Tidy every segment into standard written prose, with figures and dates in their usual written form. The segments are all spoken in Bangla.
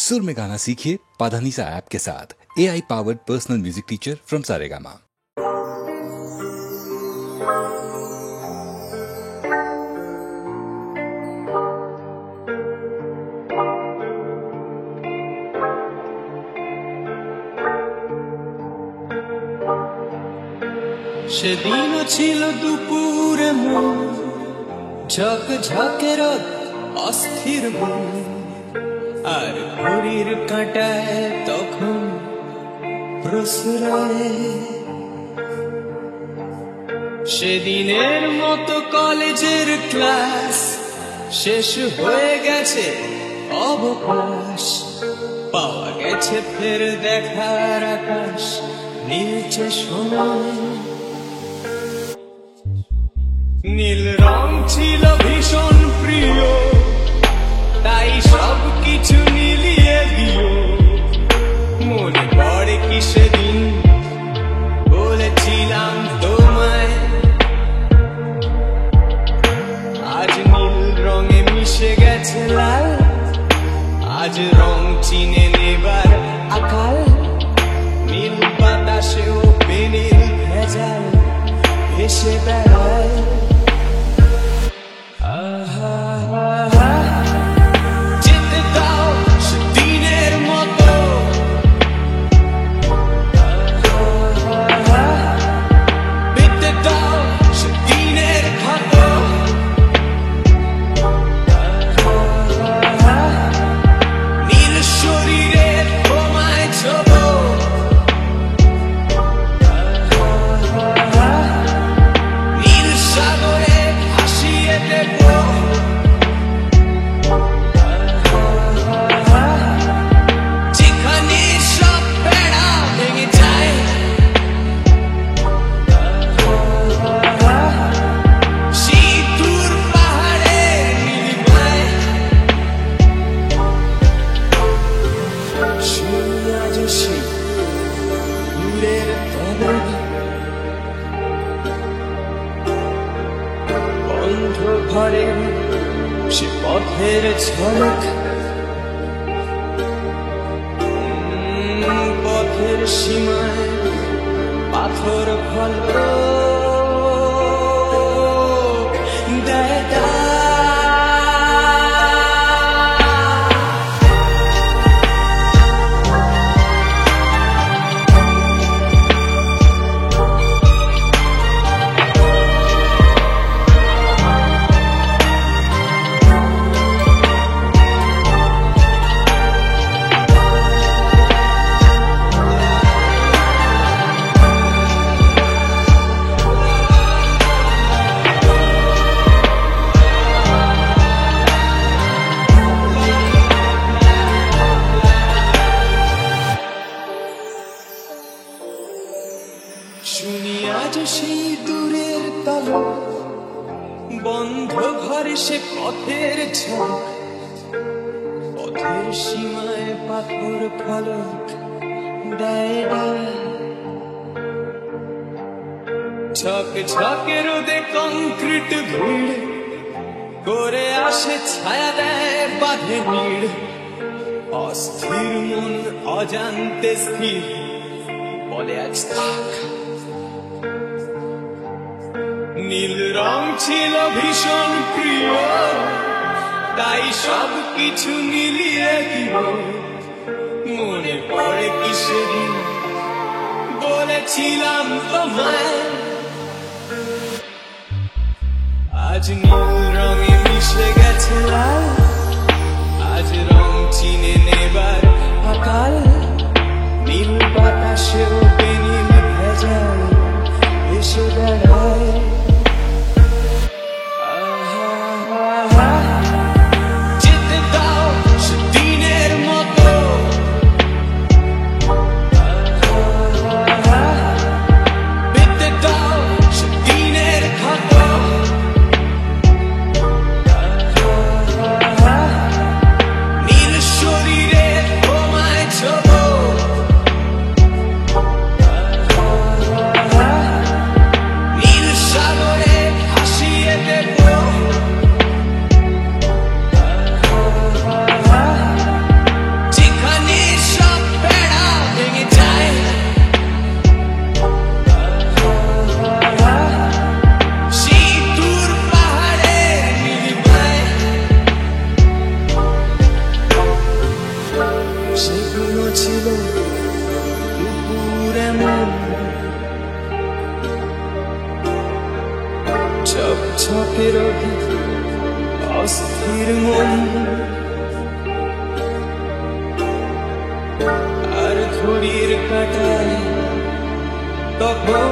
सुर में गाना सीखिए पाधानीसा ऐप के साथ। AI powered personal music teacher from Saregama. সেদিনও ছিল দুপুরে মন ঝকঝকে রোদ অস্থির মন আর ঘড়ির কাঁটায় তখন প্রসরায়। সেদিনের মতো কলেজের ক্লাস শেষ হয়ে গেছে, অবকাশ পাওয়া গেছে ফের দেখার আকাশ নীলচে সোনায়। নীল রং ছিল ভীষণ প্রিয়, তাই সব কিছু মিলিয়ে দিও। মনে পড়ে কি সেদিন বলেছিলাম তোমায়, আজ নীল রঙে মিশে গেছে লাল, আজ রং চিনে নেবার আকাল। নীল বাতাসেও বেনীল ভেজাল ভেসে বেড়ায়। যেতে দাও সেদিনের মতো, পেতে দাও সেদিনের ক্ষত। নীল শরীরে তোমায় ছোবো, নীল সাগরে ভাসিয়ে দেবো। যেখানে সব বেড়া ভেঙে যায়, সেই দূর পাহাড়ের নীলিমায়। শুনি আজ সেই দূরের তবক, বন্ধ ঘরে সে পথের ঝলক। পথের সীমায় পাথর ফলক দেয় দাগ। শুনি আজ সেই দূরের তলক, বন্ধ ঘরে সে পথের ঝলক। পথের সীমায় পাথর ফলক দেয় দাগ। ঝকঝকে রোদে কংক্রিট ভিড় করে আসে, ছায়া দেয় বাঁধে নীড়। অস্থির মন অজান্তে স্থির বলে আজ থাক। নীল রং ছিল ভীষণ প্রিয়, তাই সব কিছু মিলিয়ে দিব। মনে পড়ে কি সেদিন বলেছিলাম তোমায়, আজ নীল রঙে মিশে গেছে লাল, আজ রং চিনে নেবার আকাল। নীল বাতাসেও বেনীল ভেজাল ভেসে বেড়ায়। যেতে দাও সেদিনের মতো, পেতে দাও সেদিনের ক্ষত। থাকে রোধে অস্থির মন, আর ঘড়ির কাঁটায় তখন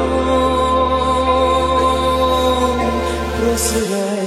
প্রশ্রয়।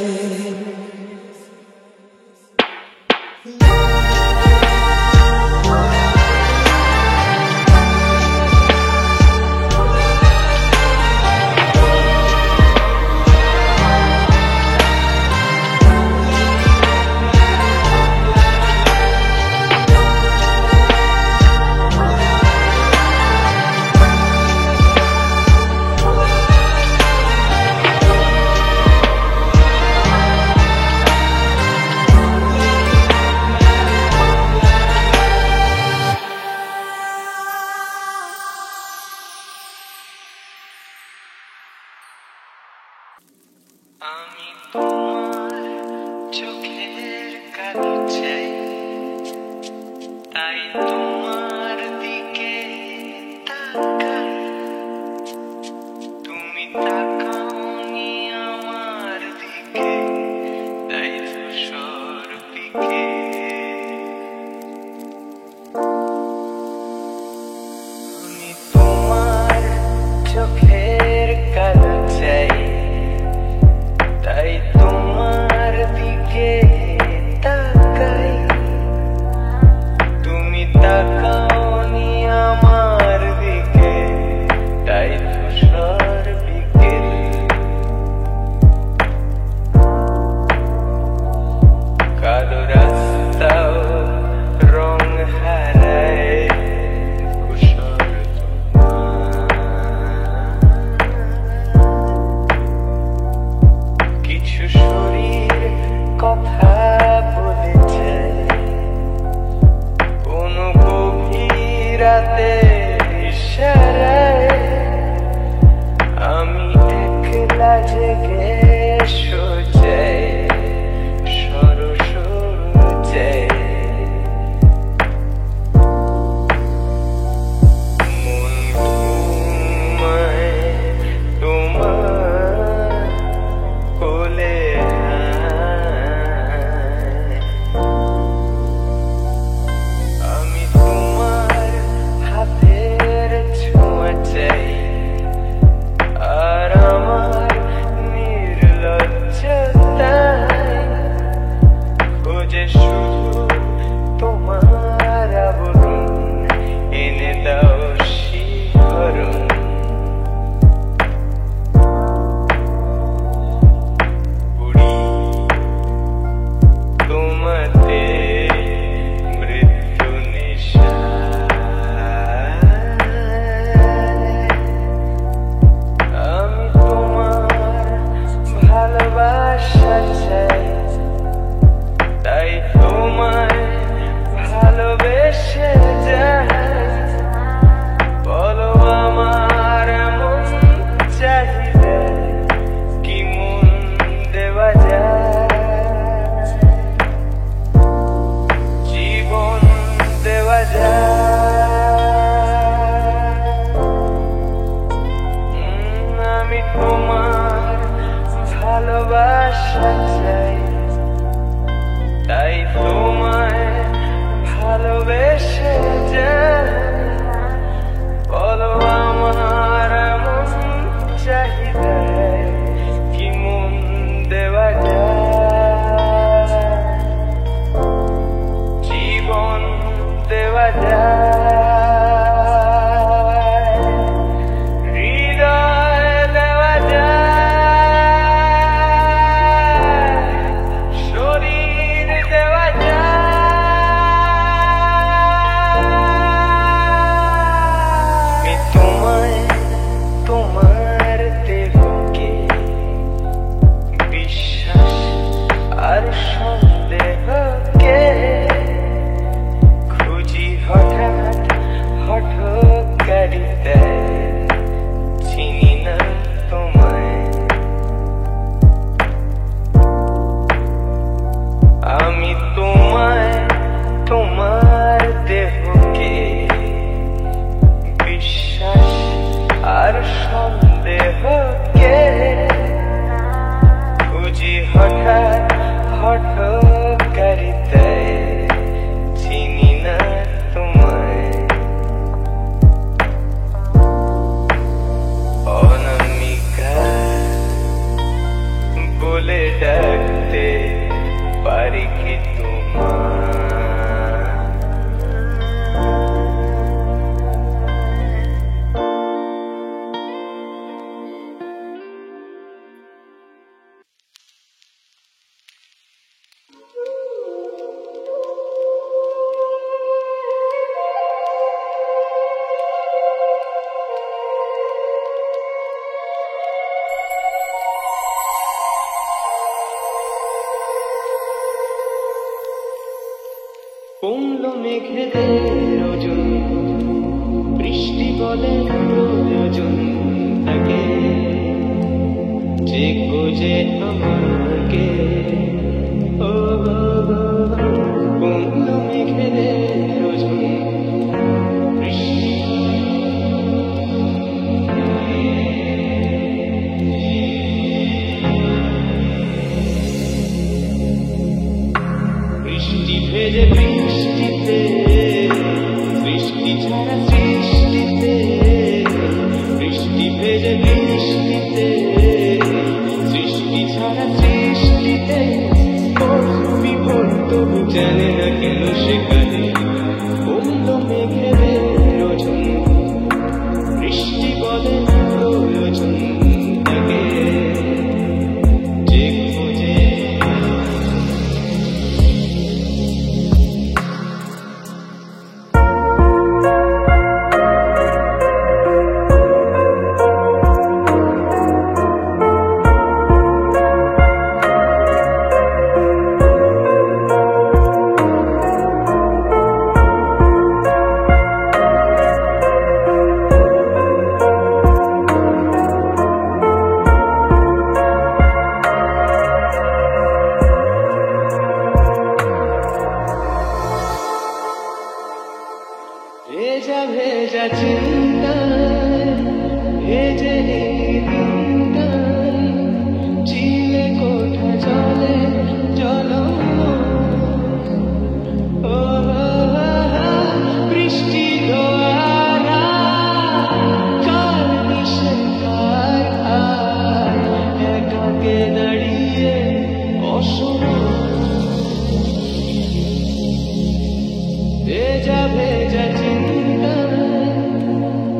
আমি তোমার চোখের কালো চাই, তাই তোমার দিকে তাকাই। তুমি তাকাওনি আমার দিকে, তাই ধূসর পিকে আমি তোমার চোখের কালো চাই, তাই তোমার দিকে তাকাই। তুমি তাকাওনি আমার দিকে, তাই ধূসর বিকেল। কালো রাস্তাও রং হারায় ধূসর কিছু শরীর কথা বলে যায় কোনো গভীর রাতে ইশারায়। আমি একলা জেগে সোজাই সরু সরু যায়। মন ঘুমায় তোমার কোলে, আমি তোমার হাতের ছোঁয়া চাই, আর আমার নির্লজ্জতায় খোঁজে শুধু তোমার আবরণ, এনে দাও শিহরণ। তোমাতে মৃত্যু নিশায়, আমি তোমার ভালোবাসা চাই, তাই তোমায় ভালোবেসে যাই। বলো আমার এমন চাহিদা কি মন দেওয়া যায়, জীবন দেওয়া যায়। আমি তোমার ভালোবাসা চাই, তাই তোমায় ভালোবেসে যাই। বলো আমার এমন চাহিদা কি মন দেওয়া যায়, জীবন দেওয়া যায়, হৃদয় দেওয়া যায়, শরীর দেওয়া যায়। আমি তোমায় তোমার দেহকে বিশ্বাস আর সন্দেহকে খুঁজি হঠাৎ হঠকারিতায়, চিনি না তোমায়। আমি তোমায় তোমার দেহকে বিশ্বাস আর সন্দেহকে খুঁজি কমলো মেঘেদের ওজন, বৃষ্টি বলে প্রয়োজন তাকে, যে গোজে আমাকে। ও কমলো মেঘেদের ওজন, বৃষ্টি বৃষ্টি ভেজে বৃষ্টিতে, বৃষ্টি ছাড়া সৃষ্টিতে, বৃষ্টি ভেজে বৃষ্টিতে, সৃষ্টি ছাড়া সৃষ্টিতে, বিভোর তবু জানে না কেন সেখানে কমলো মেঘেদের ওজন, বৃষ্টি বলে প্রয়োজন তাকে, যে খোঁজে ভেজা ভেজা চিন্তায়, ভেজে এই দিনটায়, চিলে কোঠা জলে জল, ও বৃষ্টি ধোয়ারা কার নিশে কার হার, একাকে দাঁড়িয়ে অসময়, ভেজা ভেজা চিন্তায়,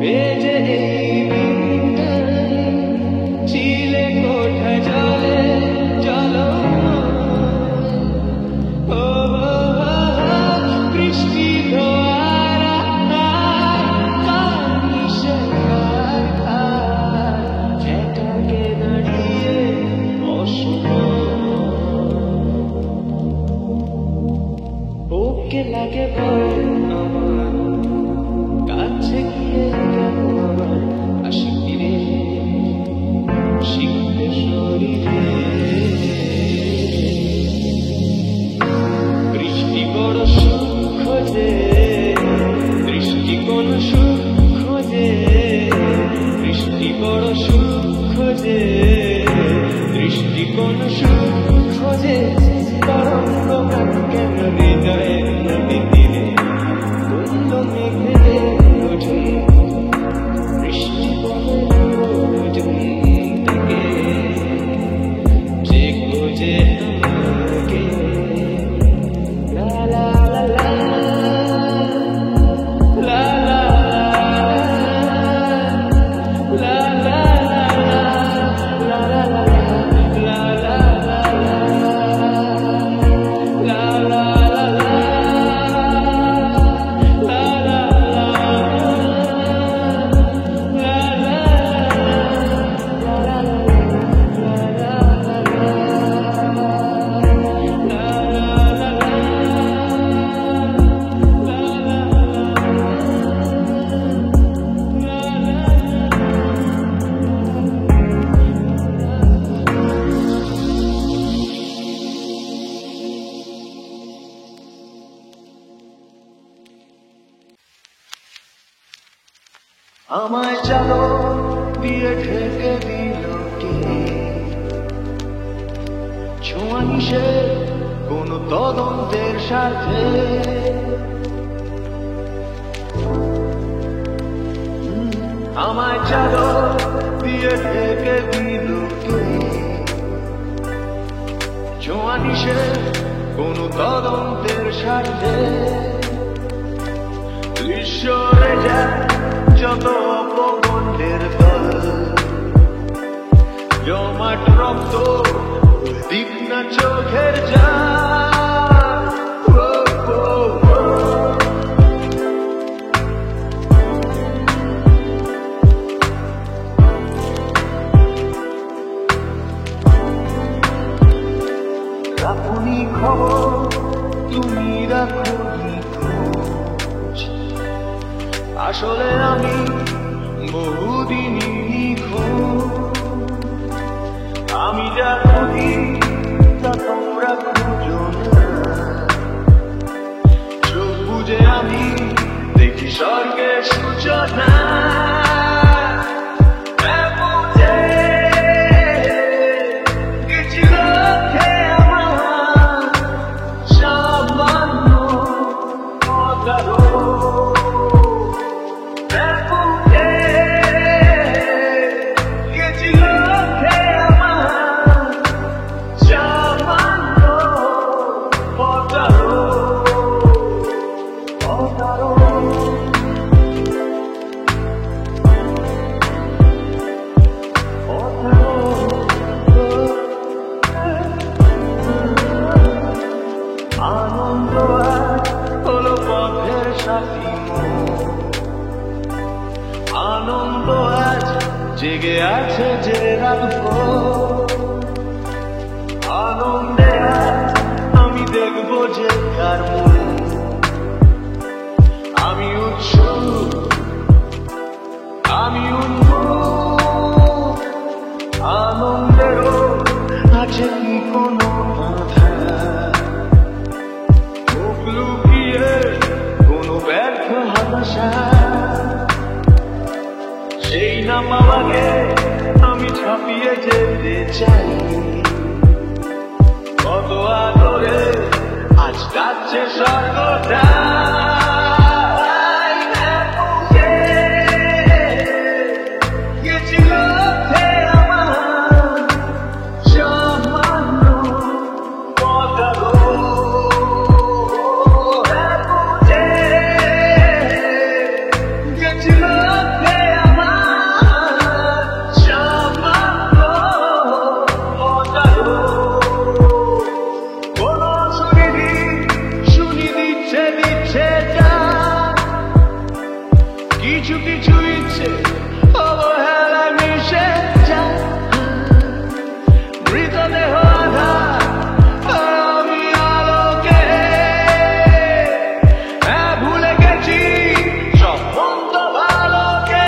ভেজে এই দিনটায়, চিলে কোঠা জলে জল, ও বৃষ্টি ধোয়ারা কার নিশে কার হার, একাকে দাঁড়িয়ে অসময়, ওকে লাগে ভয় আমার, কাছে গিয়ে কেন আমার আসি ফিরে শিখতে শরীরে, বৃষ্টি বড় সুখ খোঁজে, বৃষ্টি কোন সুখ খোঁজে, বৃষ্টি বড় সুখ খোঁজে, বৃষ্টি কোন সুখ খোঁজে, তরঙ্গ গান কেন হৃদয়ে নদী তীরে কমলো মেঘেদের ওজন, বৃষ্টি বলে প্রয়োজন তাকে, যে খোঁজে আমাকে। লা লা লা লা, লা লা লা, লা লা লা লা, লা লা আমায় চাদর দিয়ে ঢেকে দিল কে, ছোঁয়া নিষেধ কোন তদন্তের সাথে, আমায় চাদর দিয়ে ঢেকে দিল কে, ছোঁয়া নিষেধ কোন তদন্তের সাথে, ঈশ্বরে যায় যত অপগণ্ডের দল, জমাট রক্ত দিক না চোখের জল, আপনি খবর তুমি রাখো আসলে আমি বহুদিনই নিখোঁজ। আমি যা খুঁজি তা তোমরা খুঁজো না। চোখ বুজে আমি দেখি স্বর্গের সূচনা। আনন্দ হলো পথের সাথী মোর। আনন্দ আজ জেগে আছে যে রাখবো। আনন্দে আজ আমি দেখবো যে কার মুখ। আমি উৎসুক, আমি উন্মুখ। আনন্দেরও আছে কি কোনো বাধা? মুখ লুকিয়ে কোনো ব্যর্থ হতাশা, সেই না পাওয়াকে আমি ছাপিয়ে যেতে চাই। কত আদরে আজ ডাকছে স্বর্গটা। কিছু কিছু ইচ্ছে অবহেলা মিশে যায়। মৃতদেহ আধার আর আমি আলোকে। হ্যাঁ, ভুলে গেছি সব মন্দ ভালোকে।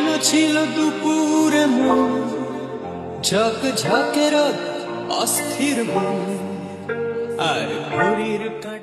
যেন ছিল দুপুরে মন, ঝকঝকে রোদ, অস্থির মন আর ঘড়ির কাঁটা।